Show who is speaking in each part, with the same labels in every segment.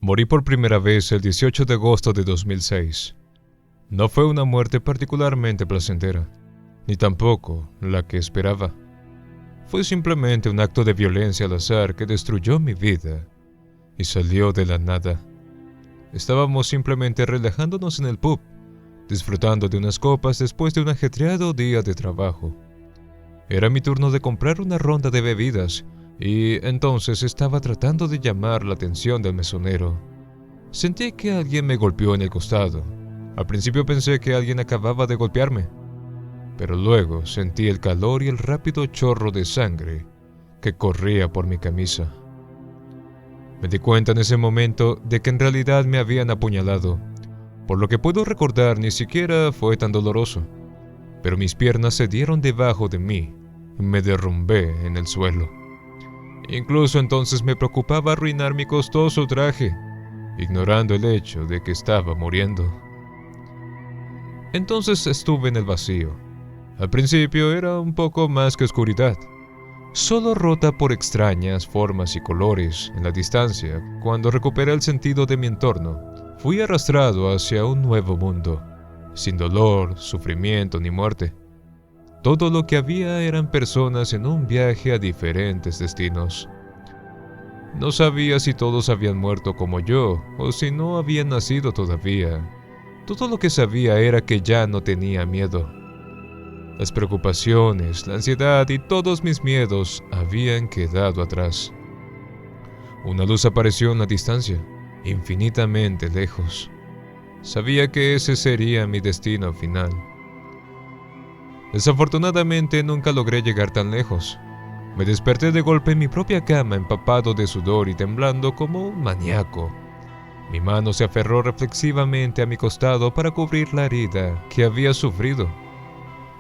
Speaker 1: Morí por primera vez el 18 de agosto de 2006. No fue una muerte particularmente placentera, ni tampoco la que esperaba. Fue simplemente un acto de violencia al azar que destruyó mi vida y salió de la nada. Estábamos simplemente relajándonos en el pub, disfrutando de unas copas después de un ajetreado día de trabajo. Era mi turno de comprar una ronda de bebidas y entonces estaba tratando de llamar la atención del mesonero. Sentí que alguien me golpeó en el costado. Al principio pensé que alguien acababa de golpearme, pero luego sentí el calor y el rápido chorro de sangre que corría por mi camisa. Me di cuenta en ese momento de que en realidad me habían apuñalado. Por lo que puedo recordar, ni siquiera fue tan doloroso, pero mis piernas se dieron debajo de mí y me derrumbé en el suelo. Incluso entonces me preocupaba arruinar mi costoso traje, ignorando el hecho de que estaba muriendo. Entonces estuve en el vacío. Al principio era un poco más que oscuridad, solo rota por extrañas formas y colores. En la distancia, cuando recuperé el sentido de mi entorno, fui arrastrado hacia un nuevo mundo, sin dolor, sufrimiento ni muerte. Todo lo que había eran personas en un viaje a diferentes destinos. No sabía si todos habían muerto como yo o si no habían nacido todavía. Todo lo que sabía era que ya no tenía miedo. Las preocupaciones, la ansiedad y todos mis miedos habían quedado atrás. Una luz apareció en la distancia, infinitamente lejos. Sabía que ese sería mi destino final. Desafortunadamente nunca logré llegar tan lejos. Me desperté de golpe en mi propia cama, empapado de sudor y temblando como un maníaco. Mi mano se aferró reflexivamente a mi costado para cubrir la herida que había sufrido,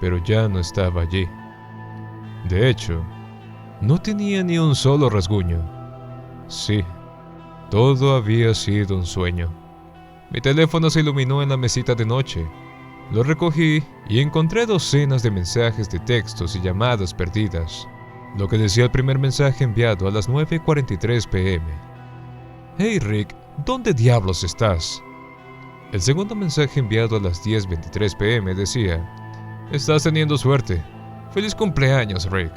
Speaker 1: pero ya no estaba allí. De hecho, no tenía ni un solo rasguño. Sí, todo había sido un sueño. Mi teléfono se iluminó en la mesita de noche. Lo recogí y encontré docenas de mensajes de textos y llamadas perdidas. Lo que decía el primer mensaje enviado a las 9:43 p.m. «Hey Rick, ¿dónde diablos estás?». El segundo mensaje enviado a las 10:23 p.m. decía: «Estás teniendo suerte. Feliz cumpleaños, Rick».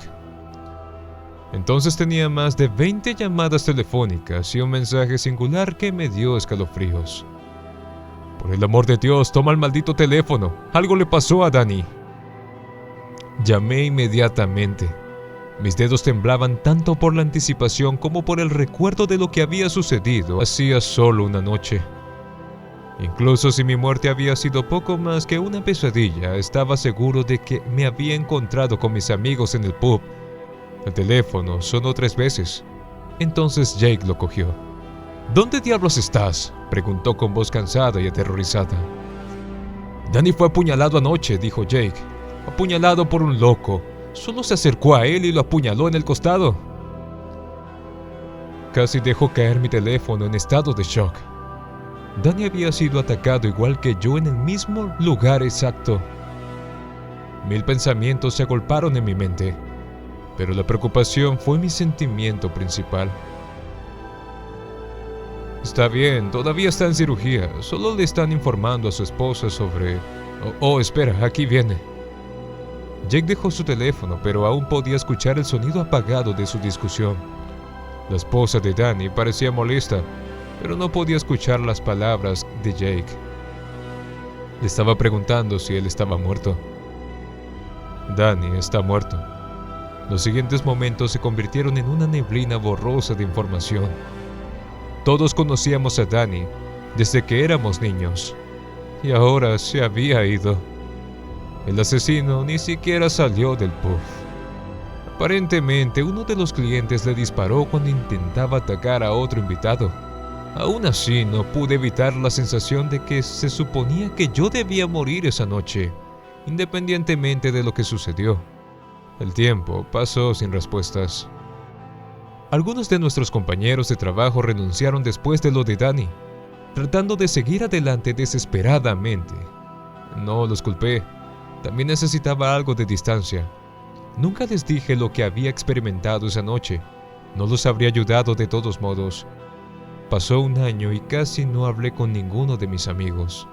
Speaker 1: Entonces tenía más de 20 llamadas telefónicas y un mensaje singular que me dio escalofríos. «Por el amor de Dios, toma el maldito teléfono. Algo le pasó a Danny». Llamé inmediatamente. Mis dedos temblaban tanto por la anticipación como por el recuerdo de lo que había sucedido hacía solo una noche. Incluso si mi muerte había sido poco más que una pesadilla, estaba seguro de que me había encontrado con mis amigos en el pub. El teléfono sonó 3 veces. Entonces Jake lo cogió. «¿Dónde diablos estás?», preguntó con voz cansada y aterrorizada. «Danny fue apuñalado anoche», dijo Jake. «Apuñalado por un loco. Solo se acercó a él y lo apuñaló en el costado». Casi dejó caer mi teléfono en estado de shock. Danny había sido atacado igual que yo en el mismo lugar exacto. 1000 pensamientos se agolparon en mi mente, pero la preocupación fue mi sentimiento principal. «Está bien, todavía está en cirugía. Solo le están informando a su esposa sobre...» Oh, espera, aquí viene». Jake dejó su teléfono, pero aún podía escuchar el sonido apagado de su discusión. La esposa de Danny parecía molesta, pero no podía escuchar las palabras de Jake. Le estaba preguntando si él estaba muerto. Danny está muerto. Los siguientes momentos se convirtieron en una neblina borrosa de información. Todos conocíamos a Danny desde que éramos niños, y ahora se había ido. El asesino ni siquiera salió del pub. Aparentemente, uno de los clientes le disparó cuando intentaba atacar a otro invitado. Aún así, no pude evitar la sensación de que se suponía que yo debía morir esa noche, independientemente de lo que sucedió. El tiempo pasó sin respuestas. Algunos de nuestros compañeros de trabajo renunciaron después de lo de Danny, tratando de seguir adelante desesperadamente. No los culpé. También necesitaba algo de distancia. Nunca les dije lo que había experimentado esa noche. No los habría ayudado de todos modos. Pasó un año y casi no hablé con ninguno de mis amigos.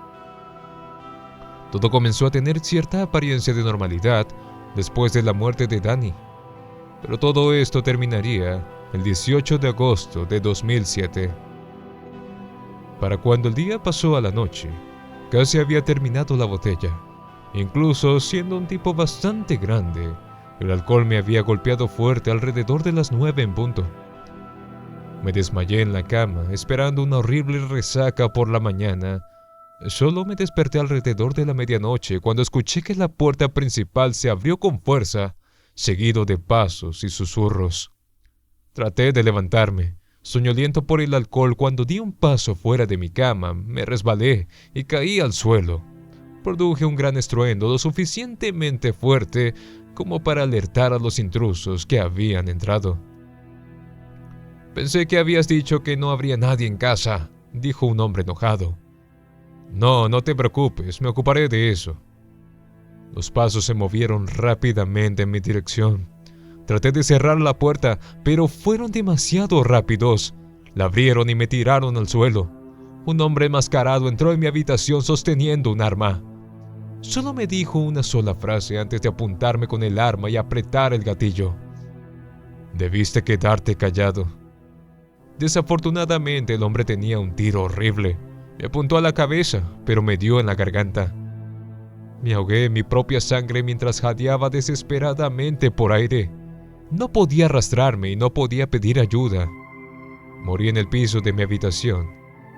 Speaker 1: Todo comenzó a tener cierta apariencia de normalidad después de la muerte de Danny, pero todo esto terminaría el 18 de agosto de 2007. Para cuando el día pasó a la noche, casi había terminado la botella. Incluso siendo un tipo bastante grande, el alcohol me había golpeado fuerte alrededor de las 9 en punto. Me desmayé en la cama, esperando una horrible resaca por la mañana. Solo me desperté alrededor de la medianoche cuando escuché que la puerta principal se abrió con fuerza, seguido de pasos y susurros. Traté de levantarme, soñoliento por el alcohol. Cuando di un paso fuera de mi cama, me resbalé y caí al suelo. Produje un gran estruendo lo suficientemente fuerte como para alertar a los intrusos que habían entrado. «Pensé que habías dicho que no habría nadie en casa», dijo un hombre enojado. «No, no te preocupes, me ocuparé de eso». Los pasos se movieron rápidamente en mi dirección. Traté de cerrar la puerta, pero fueron demasiado rápidos. La abrieron y me tiraron al suelo. Un hombre enmascarado entró en mi habitación sosteniendo un arma. Solo me dijo una sola frase antes de apuntarme con el arma y apretar el gatillo. «Debiste quedarte callado». Desafortunadamente el hombre tenía un tiro horrible. Me apuntó a la cabeza, pero me dio en la garganta. Me ahogué en mi propia sangre mientras jadeaba desesperadamente por aire. No podía arrastrarme y no podía pedir ayuda. Morí en el piso de mi habitación,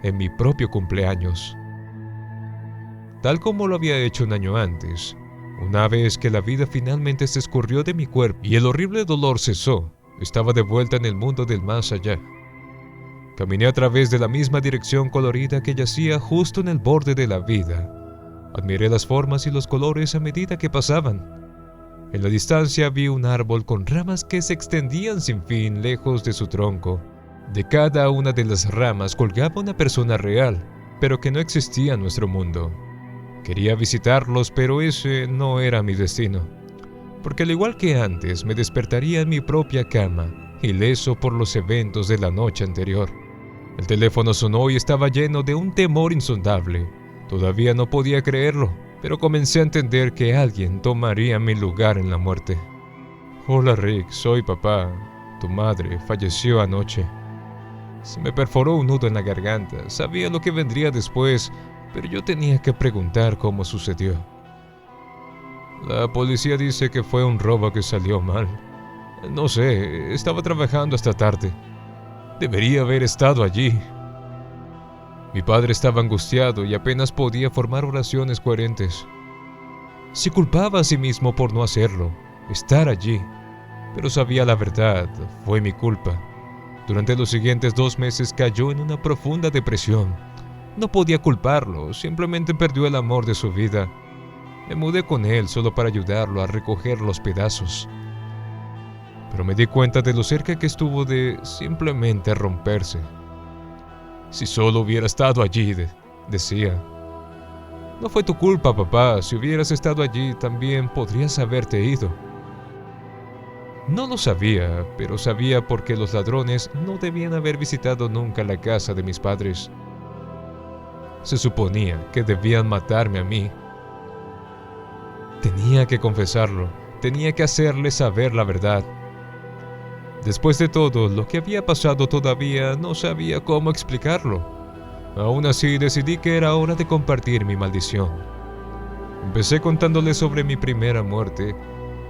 Speaker 1: en mi propio cumpleaños. Tal como lo había hecho un año antes, una vez que la vida finalmente se escurrió de mi cuerpo y el horrible dolor cesó, estaba de vuelta en el mundo del más allá. Caminé a través de la misma dirección colorida que yacía justo en el borde de la vida. Admiré las formas y los colores a medida que pasaban. En la distancia vi un árbol con ramas que se extendían sin fin lejos de su tronco. De cada una de las ramas colgaba una persona real, pero que no existía en nuestro mundo. Quería visitarlos, pero ese no era mi destino. Porque al igual que antes, me despertaría en mi propia cama, ileso por los eventos de la noche anterior. El teléfono sonó y estaba lleno de un temor insondable. Todavía no podía creerlo, pero comencé a entender que alguien tomaría mi lugar en la muerte. «Hola Rick, soy papá. Tu madre falleció anoche». Se me perforó un nudo en la garganta. Sabía lo que vendría después, pero yo tenía que preguntar cómo sucedió. «La policía dice que fue un robo que salió mal. No sé, estaba trabajando hasta tarde. Debería haber estado allí». Mi padre estaba angustiado y apenas podía formar oraciones coherentes. Se culpaba a sí mismo por no hacerlo, estar allí, pero sabía la verdad, fue mi culpa. Durante los siguientes 2 meses cayó en una profunda depresión. No podía culparlo, simplemente perdió el amor de su vida. Me mudé con él solo para ayudarlo a recoger los pedazos. Pero me di cuenta de lo cerca que estuvo de simplemente romperse. «Si solo hubiera estado allí», decía. «No fue tu culpa, papá. Si hubieras estado allí, también podrías haberte ido». No lo sabía, pero sabía por qué los ladrones no debían haber visitado nunca la casa de mis padres. Se suponía que debían matarme a mí. Tenía que confesarlo, tenía que hacerles saber la verdad. Después de todo lo que había pasado todavía no sabía cómo explicarlo. Aún así decidí que era hora de compartir mi maldición. Empecé contándoles sobre mi primera muerte,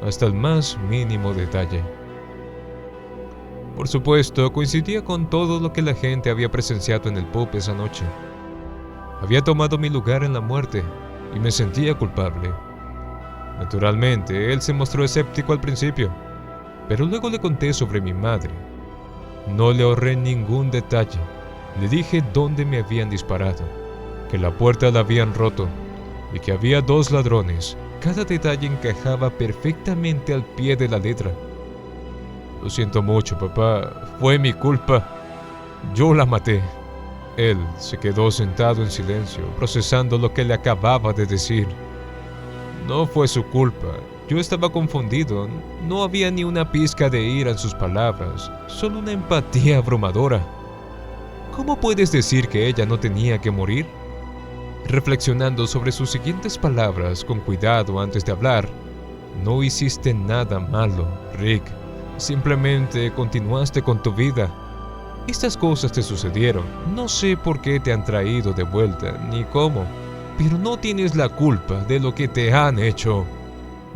Speaker 1: hasta el más mínimo detalle. Por supuesto, coincidía con todo lo que la gente había presenciado en el pub esa noche. Había tomado mi lugar en la muerte y me sentía culpable. Naturalmente, él se mostró escéptico al principio, pero luego le conté sobre mi madre. No le ahorré ningún detalle. Le dije dónde me habían disparado, que la puerta la habían roto y que había 2 ladrones. Cada detalle encajaba perfectamente al pie de la letra. «Lo siento mucho, papá. Fue mi culpa. Yo la maté». Él se quedó sentado en silencio, procesando lo que le acababa de decir. No fue su culpa. Yo estaba confundido. No había ni una pizca de ira en sus palabras, solo una empatía abrumadora. ¿Cómo puedes decir que ella no tenía que morir? Reflexionando sobre sus siguientes palabras con cuidado antes de hablar, no hiciste nada malo, Rick. Simplemente continuaste con tu vida. Estas cosas te sucedieron. No sé por qué te han traído de vuelta, ni cómo, pero no tienes la culpa de lo que te han hecho.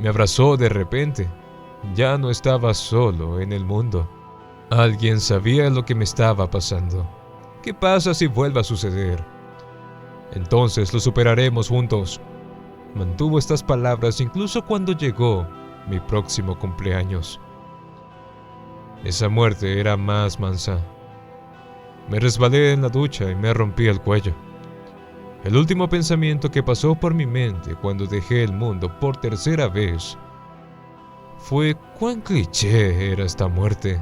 Speaker 1: Me abrazó de repente. Ya no estaba solo en el mundo. Alguien sabía lo que me estaba pasando. ¿Qué pasa si vuelve a suceder? Entonces lo superaremos juntos. Mantuvo estas palabras incluso cuando llegó mi próximo cumpleaños. Esa muerte era más mansa. Me resbalé en la ducha y me rompí el cuello. El último pensamiento que pasó por mi mente cuando dejé el mundo por tercera vez fue cuán cliché era esta muerte.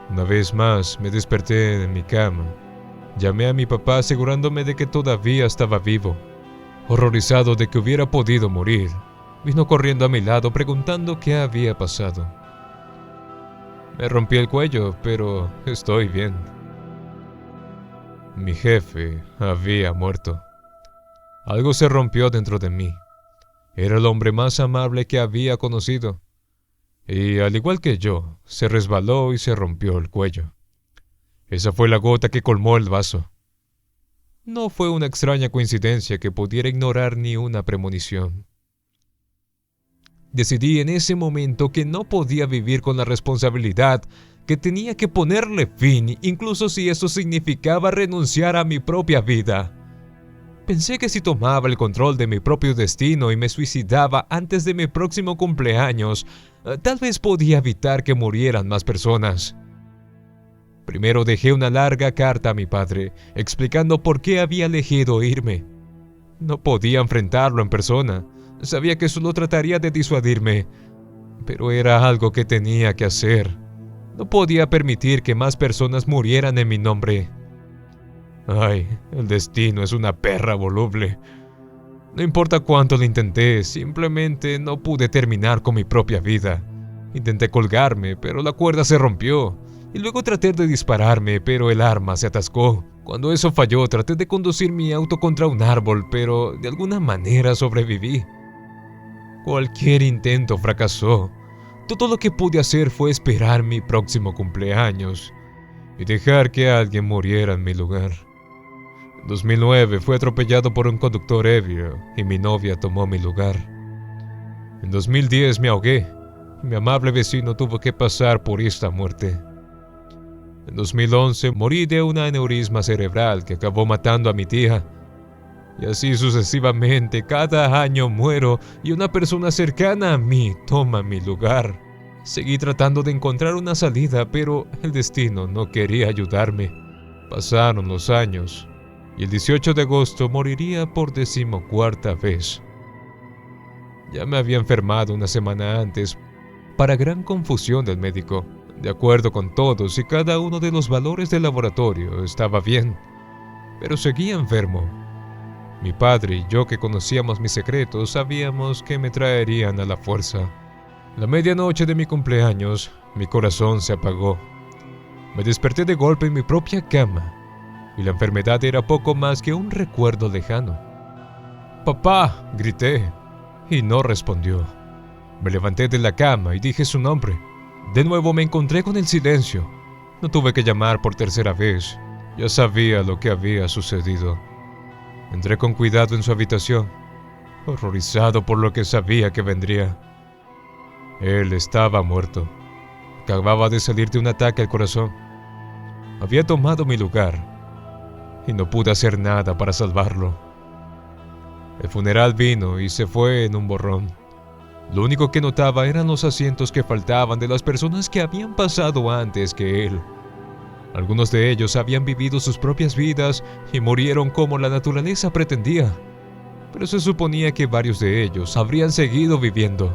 Speaker 1: Una vez más me desperté en mi cama. Llamé a mi papá asegurándome de que todavía estaba vivo. Horrorizado de que hubiera podido morir, vino corriendo a mi lado preguntando qué había pasado. Me rompí el cuello, pero estoy bien. Mi jefe había muerto. Algo se rompió dentro de mí. Era el hombre más amable que había conocido. Y al igual que yo, se resbaló y se rompió el cuello. Esa fue la gota que colmó el vaso. No fue una extraña coincidencia que pudiera ignorar ni una premonición. Decidí en ese momento que no podía vivir con la responsabilidad, que tenía que ponerle fin, incluso si eso significaba renunciar a mi propia vida. Pensé que si tomaba el control de mi propio destino y me suicidaba antes de mi próximo cumpleaños, tal vez podía evitar que murieran más personas. Primero dejé una larga carta a mi padre, explicando por qué había elegido irme. No podía enfrentarlo en persona. Sabía que solo trataría de disuadirme, pero era algo que tenía que hacer. No podía permitir que más personas murieran en mi nombre. Ay, el destino es una perra voluble. No importa cuánto lo intenté, simplemente no pude terminar con mi propia vida. Intenté colgarme, pero la cuerda se rompió. Y luego traté de dispararme, pero el arma se atascó. Cuando eso falló, traté de conducir mi auto contra un árbol, pero de alguna manera sobreviví. Cualquier intento fracasó. Todo lo que pude hacer fue esperar mi próximo cumpleaños y dejar que alguien muriera en mi lugar. En 2009 fui atropellado por un conductor ebrio y mi novia tomó mi lugar. En 2010 me ahogué y mi amable vecino tuvo que pasar por esta muerte. En 2011 morí de un aneurisma cerebral que acabó matando a mi tía. Y así sucesivamente, cada año muero y una persona cercana a mí toma mi lugar. Seguí tratando de encontrar una salida, pero el destino no quería ayudarme. Pasaron los años y el 18 de agosto moriría por 14ª vez. Ya me había enfermado una semana antes, para gran confusión del médico. De acuerdo con todos y cada uno de los valores del laboratorio, estaba bien, pero seguía enfermo. Mi padre y yo, que conocíamos mis secretos, sabíamos que me traerían a la fuerza. La medianoche de mi cumpleaños, mi corazón se apagó. Me desperté de golpe en mi propia cama, y la enfermedad era poco más que un recuerdo lejano. «¡Papá!», grité, y no respondió. Me levanté de la cama y dije su nombre. De nuevo me encontré con el silencio. No tuve que llamar por tercera vez. Ya sabía lo que había sucedido. Entré con cuidado en su habitación, horrorizado por lo que sabía que vendría. Él estaba muerto. Acababa de salir de un ataque al corazón. Había tomado mi lugar y no pude hacer nada para salvarlo. El funeral vino y se fue en un borrón. Lo único que notaba eran los asientos que faltaban de las personas que habían pasado antes que él. Algunos de ellos habían vivido sus propias vidas y murieron como la naturaleza pretendía, pero se suponía que varios de ellos habrían seguido viviendo.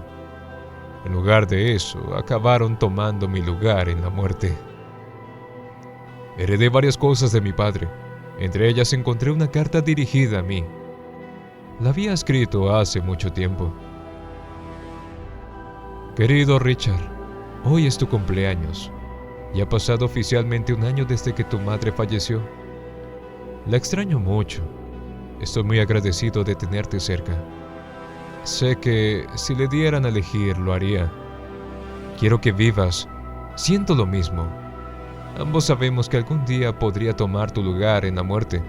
Speaker 1: En lugar de eso, acabaron tomando mi lugar en la muerte. Heredé varias cosas de mi padre. Entre ellas encontré una carta dirigida a mí. La había escrito hace mucho tiempo. «Querido Richard, hoy es tu cumpleaños. Ya ha pasado oficialmente 1 año desde que tu madre falleció. La extraño mucho. Estoy muy agradecido de tenerte cerca. Sé que si le dieran a elegir, lo haría. Quiero que vivas. Siento lo mismo. Ambos sabemos que algún día podría tomar tu lugar en la muerte.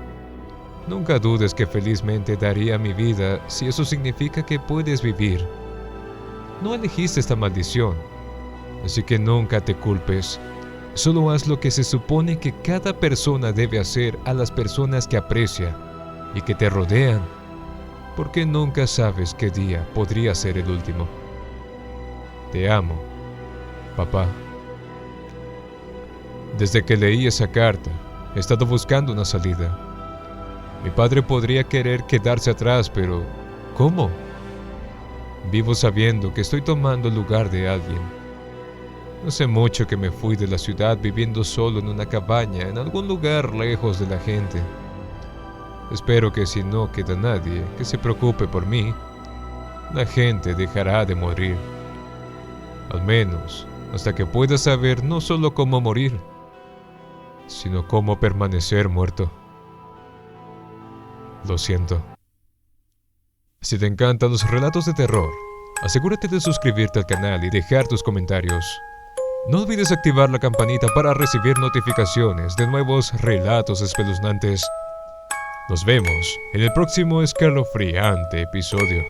Speaker 1: Nunca dudes que felizmente daría mi vida si eso significa que puedes vivir. No elegiste esta maldición, así que nunca te culpes. Solo haz lo que se supone que cada persona debe hacer a las personas que aprecia y que te rodean, porque nunca sabes qué día podría ser el último. Te amo, papá. Desde que leí esa carta, he estado buscando una salida. Mi padre podría querer quedarse atrás, pero ¿cómo? Vivo sabiendo que estoy tomando el lugar de alguien. No hace mucho que me fui de la ciudad viviendo solo en una cabaña en algún lugar lejos de la gente. Espero que si no queda nadie que se preocupe por mí, la gente dejará de morir. Al menos hasta que pueda saber no solo cómo morir, sino cómo permanecer muerto. Lo siento. Si te encantan los relatos de terror, asegúrate de suscribirte al canal y dejar tus comentarios. No olvides activar la campanita para recibir notificaciones de nuevos relatos espeluznantes. Nos vemos en el próximo escalofriante episodio.